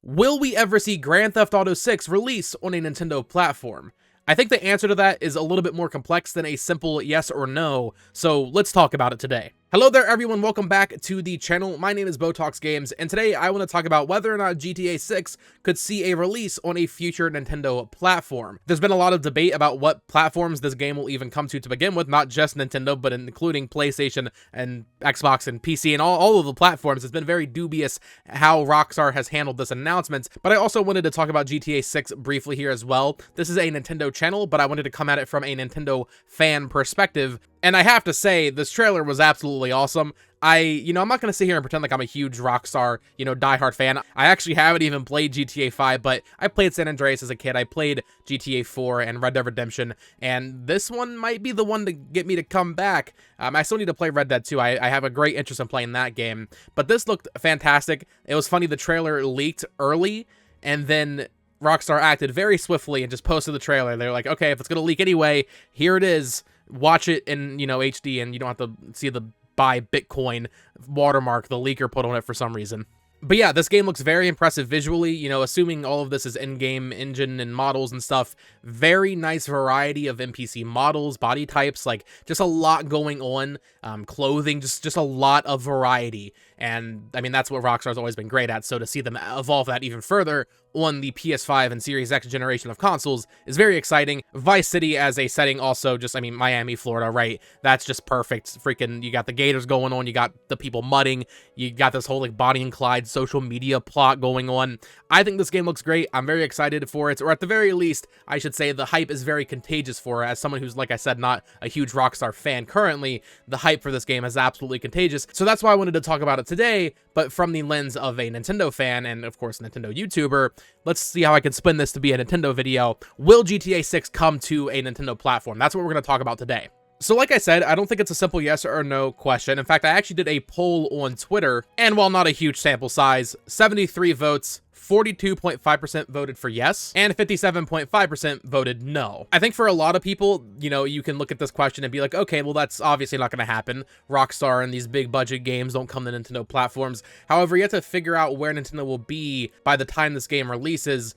Will we ever see Grand Theft Auto 6 release on a Nintendo platform? I think the answer to that is a little bit more complex than a simple yes or no, so let's talk about it today. Hello there everyone, welcome back to the channel. My name is Botox Games, and today I want to talk about whether or not GTA 6 could see a release on a future Nintendo platform. There's been a lot of debate about what platforms this game will even come to begin with, not just Nintendo, but including PlayStation and Xbox and PC and all of the platforms. It's been very dubious how Rockstar has handled this announcement, but I also wanted to talk about GTA 6 briefly here as well. This is a Nintendo channel, but I wanted to come at it from a Nintendo fan perspective. And I have to say, this trailer was absolutely awesome. I'm not going to sit here and pretend like I'm a huge Rockstar, diehard fan. I actually haven't even played GTA 5, but I played San Andreas as a kid. I played GTA 4 and Red Dead Redemption, and this one might be the one to get me to come back. I still need to play Red Dead 2. I have a great interest in playing that game, but this looked fantastic. It was funny, the trailer leaked early, and then Rockstar acted very swiftly and just posted the trailer. They were like, okay, if it's going to leak anyway, here it is. Watch it in, HD, and you don't have to see the buy Bitcoin watermark the leaker put on it for some reason. But yeah, this game looks very impressive visually, assuming all of this is in-game engine and models and stuff. Very nice variety of NPC models, body types, like just a lot going on, clothing, just a lot of variety. And I mean, that's what Rockstar's always been great at, so to see them evolve that even further on the PS5 and Series X generation of consoles is very exciting. Vice City as a setting also Miami, Florida, right? That's just perfect. Freaking, you got the gators going on, you got the people mudding, you got this whole like Bonnie and Clyde social media plot going on. I think this game looks great. I'm very excited for it, or at the very least, I should say the hype is very contagious for it. As someone who's, like I said, not a huge Rockstar fan currently, the hype for this game is absolutely contagious. So that's why I wanted to talk about it today, but from the lens of a Nintendo fan and, of course, Nintendo YouTuber. Let's see how I can spin this to be a Nintendo video. Will GTA 6 come to a Nintendo platform? That's what we're going to talk about today. So like I said, I don't think it's a simple yes or no question. In fact, I actually did a poll on Twitter, and while not a huge sample size, 73 votes, 42.5% voted for yes, and 57.5% voted no. I think for a lot of people, you can look at this question and be like, okay, well, that's obviously not going to happen. Rockstar and these big budget games don't come to Nintendo platforms. However, you have to figure out where Nintendo will be by the time this game releases.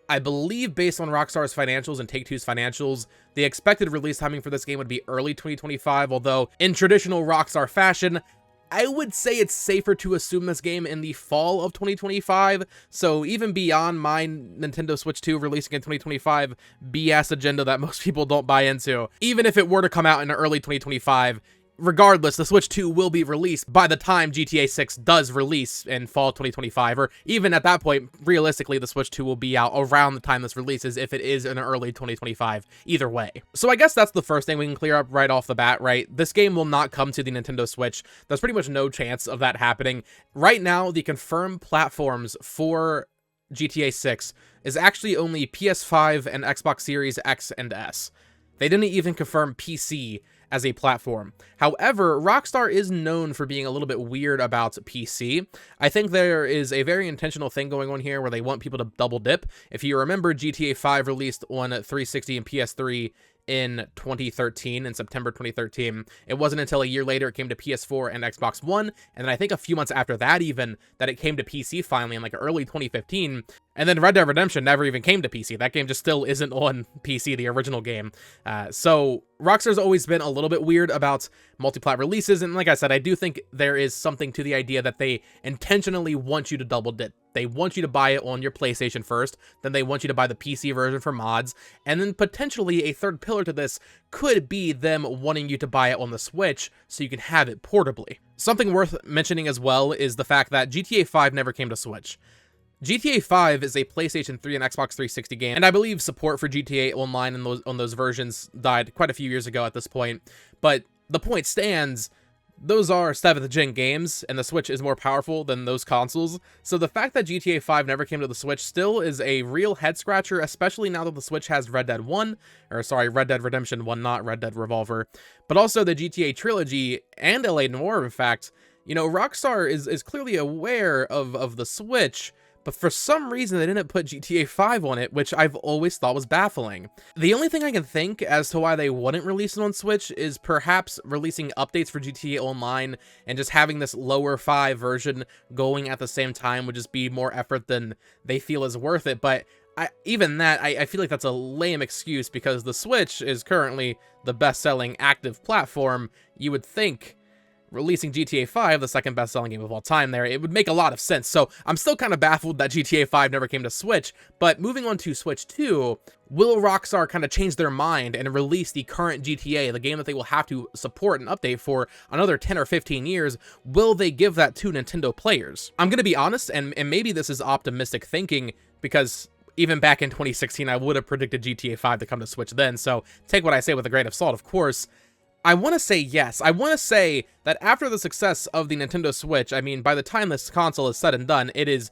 I believe based on Rockstar's financials and Take-Two's financials, the expected release timing for this game would be early 2025, although in traditional Rockstar fashion, I would say it's safer to assume this game in the fall of 2025, so even beyond my Nintendo Switch 2 releasing in 2025 BS agenda that most people don't buy into, even if it were to come out in early 2025, regardless, the Switch 2 will be released by the time GTA 6 does release in fall 2025, or even at that point, realistically, the Switch 2 will be out around the time this releases if it is in early 2025, either way. So I guess that's the first thing we can clear up right off the bat, right? This game will not come to the Nintendo Switch. There's pretty much no chance of that happening. Right now, the confirmed platforms for GTA 6 is actually only PS5 and Xbox Series X and S. They didn't even confirm PC as a platform. However, Rockstar is known for being a little bit weird about PC. I think there is a very intentional thing going on here where they want people to double dip. If you remember, GTA 5 released on 360 and PS3 in 2013, in September 2013. It wasn't until a year later it came to PS4 and Xbox One, and then I think a few months after that even, that it came to PC finally in like early 2015. And then Red Dead Redemption never even came to PC. That game just still isn't on PC, the original game. So Rockstar's always been a little bit weird about multi-plat releases, and like I said, I do think there is something to the idea that they intentionally want you to double dip. They want you to buy it on your PlayStation first, then they want you to buy the PC version for mods, and then potentially a third pillar to this could be them wanting you to buy it on the Switch so you can have it portably. Something worth mentioning as well is the fact that GTA 5 never came to Switch. GTA 5 is a PlayStation 3 and Xbox 360 game, and I believe support for GTA Online on those versions died quite a few years ago at this point, but the point stands, those are 7th gen games, and the Switch is more powerful than those consoles, so the fact that GTA 5 never came to the Switch still is a real head-scratcher, especially now that the Switch has Red Dead Redemption 1, not Red Dead Revolver, but also the GTA Trilogy and LA Noire, in fact. Rockstar is clearly aware of the Switch, but for some reason they didn't put GTA 5 on it, which I've always thought was baffling. The only thing I can think as to why they wouldn't release it on Switch is perhaps releasing updates for GTA Online and just having this lower 5 version going at the same time would just be more effort than they feel is worth it, but even that, I feel like that's a lame excuse because the Switch is currently the best-selling active platform. You would think releasing GTA 5, the second best-selling game of all time there, it would make a lot of sense. So I'm still kind of baffled that GTA 5 never came to Switch, but moving on to Switch 2, will Rockstar kind of change their mind and release the current GTA, the game that they will have to support and update for another 10 or 15 years? Will they give that to Nintendo players? I'm going to be honest, and maybe this is optimistic thinking, because even back in 2016, I would have predicted GTA 5 to come to Switch then, so take what I say with a grain of salt, of course. I want to say yes. I want to say that after the success of the Nintendo Switch, I mean, by the time this console is said and done, it is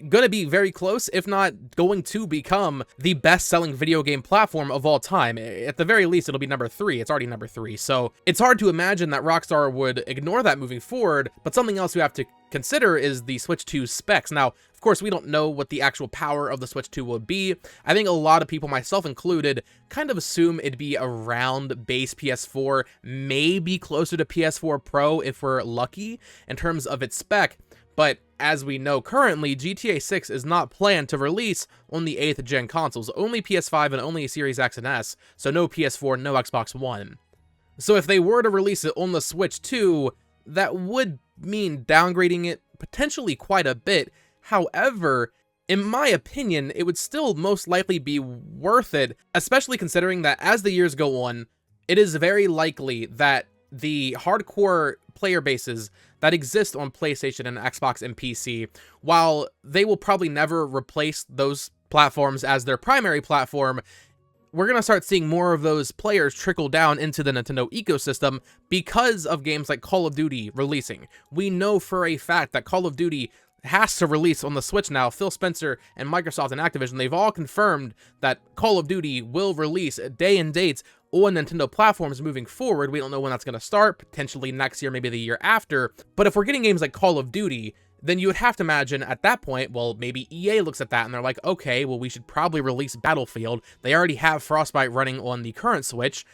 going to be very close, if not going to become the best-selling video game platform of all time. At the very least, it'll be number 3. It's already number 3, so it's hard to imagine that Rockstar would ignore that moving forward, but something else we have to consider is the Switch 2 specs. Now, of course, we don't know what the actual power of the Switch 2 will be. I think a lot of people, myself included, kind of assume it'd be around base PS4, maybe closer to PS4 Pro if we're lucky in terms of its spec. But as we know currently, GTA 6 is not planned to release on the 8th gen consoles, only PS5 and only Series X and S, so no PS4, no Xbox One. So if they were to release it on the Switch 2, that would mean downgrading it potentially quite a bit. However, in my opinion, it would still most likely be worth it, especially considering that as the years go on, it is very likely that the hardcore player bases that exist on PlayStation and Xbox and PC, while they will probably never replace those platforms as their primary platform, we're going to start seeing more of those players trickle down into the Nintendo ecosystem because of games like Call of Duty releasing. We know for a fact that Call of Duty has to release on the Switch now. Phil Spencer and Microsoft and Activision, they've all confirmed that Call of Duty will release day and dates on Nintendo platforms moving forward. We don't know when that's going to start, potentially next year, maybe the year after. But if we're getting games like Call of Duty, then you would have to imagine at that point, well, maybe EA looks at that and they're like, okay, well, we should probably release Battlefield. They already have Frostbite running on the current Switch.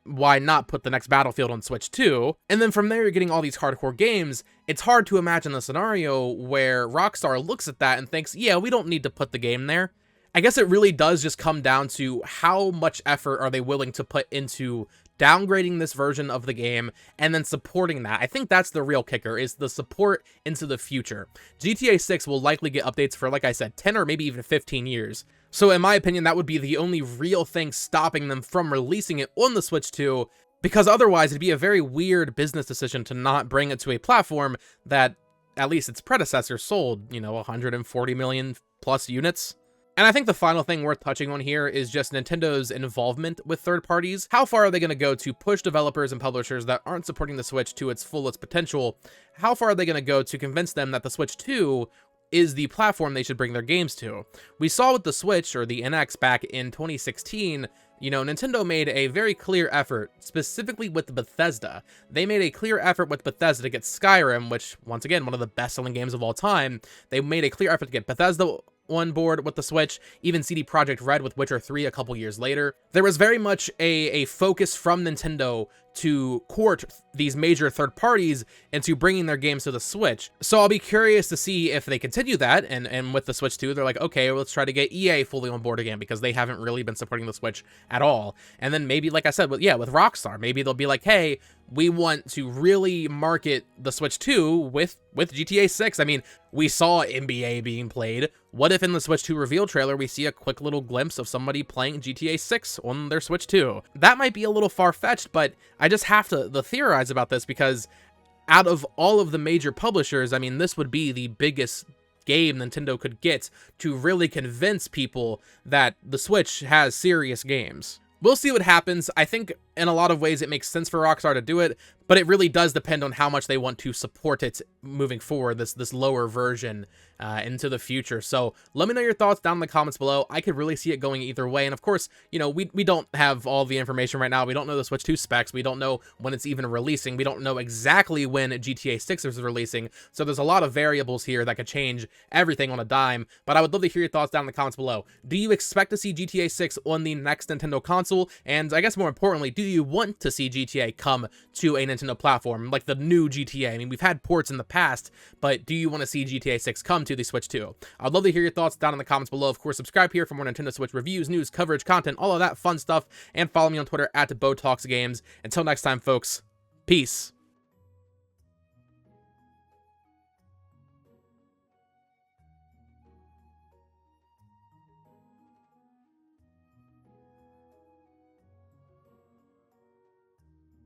Why not put the next Battlefield on Switch 2? And then from there, you're getting all these hardcore games. It's hard to imagine a scenario where Rockstar looks at that and thinks, yeah, we don't need to put the game there. I guess it really does just come down to how much effort are they willing to put into downgrading this version of the game and then supporting that. I think that's the real kicker, is the support into the future. GTA 6 will likely get updates for, like I said, 10 or maybe even 15 years. So in my opinion, that would be the only real thing stopping them from releasing it on the Switch 2, because otherwise it'd be a very weird business decision to not bring it to a platform that, at least its predecessor, sold, 140 million plus units. And I think the final thing worth touching on here is just Nintendo's involvement with third parties. How far are they going to go to push developers and publishers that aren't supporting the Switch to its fullest potential? How far are they going to go to convince them that the Switch 2 is the platform they should bring their games to? We saw with the Switch, or the NX, back in 2016, Nintendo made a very clear effort, specifically with Bethesda. They made a clear effort with Bethesda to get Skyrim, which, once again, one of the best-selling games of all time. They made a clear effort to get Bethesda on board with the Switch, even CD Projekt Red with Witcher 3 a couple years later. There was very much a focus from Nintendo to court these major third parties into bringing their games to the Switch. So I'll be curious to see if they continue that, and with the Switch 2, they're like, okay, well, let's try to get EA fully on board again, because they haven't really been supporting the Switch at all. And then maybe, like I said, with Rockstar, maybe they'll be like, hey, we want to really market the Switch 2 with GTA 6. I mean, we saw NBA being played. What if in the Switch 2 reveal trailer, we see a quick little glimpse of somebody playing GTA 6 on their Switch 2? That might be a little far-fetched, but I just have to theorize about this, because out of all of the major publishers, I mean, this would be the biggest game Nintendo could get to really convince people that the Switch has serious games. We'll see what happens. I think in a lot of ways, it makes sense for Rockstar to do it, but it really does depend on how much they want to support it moving forward, this lower version into the future. So let me know your thoughts down in the comments below. I could really see it going either way. And of course, you know, we don't have all the information right now. We don't know the Switch 2 specs. We don't know when it's even releasing. We don't know exactly when GTA 6 is releasing. So there's a lot of variables here that could change everything on a dime. But I would love to hear your thoughts down in the comments below. Do you expect to see GTA 6 on the next Nintendo console? And I guess more importantly, do you want to see GTA come to a Nintendo platform, like the new GTA? I mean, we've had ports in the past, but do you want to see GTA 6 come to the Switch 2? I'd love to hear your thoughts down in the comments below. Of course, subscribe here for more Nintendo Switch reviews, news, coverage, content, all of that fun stuff, and follow me on Twitter at BoTalksGames. Until next time, folks, peace.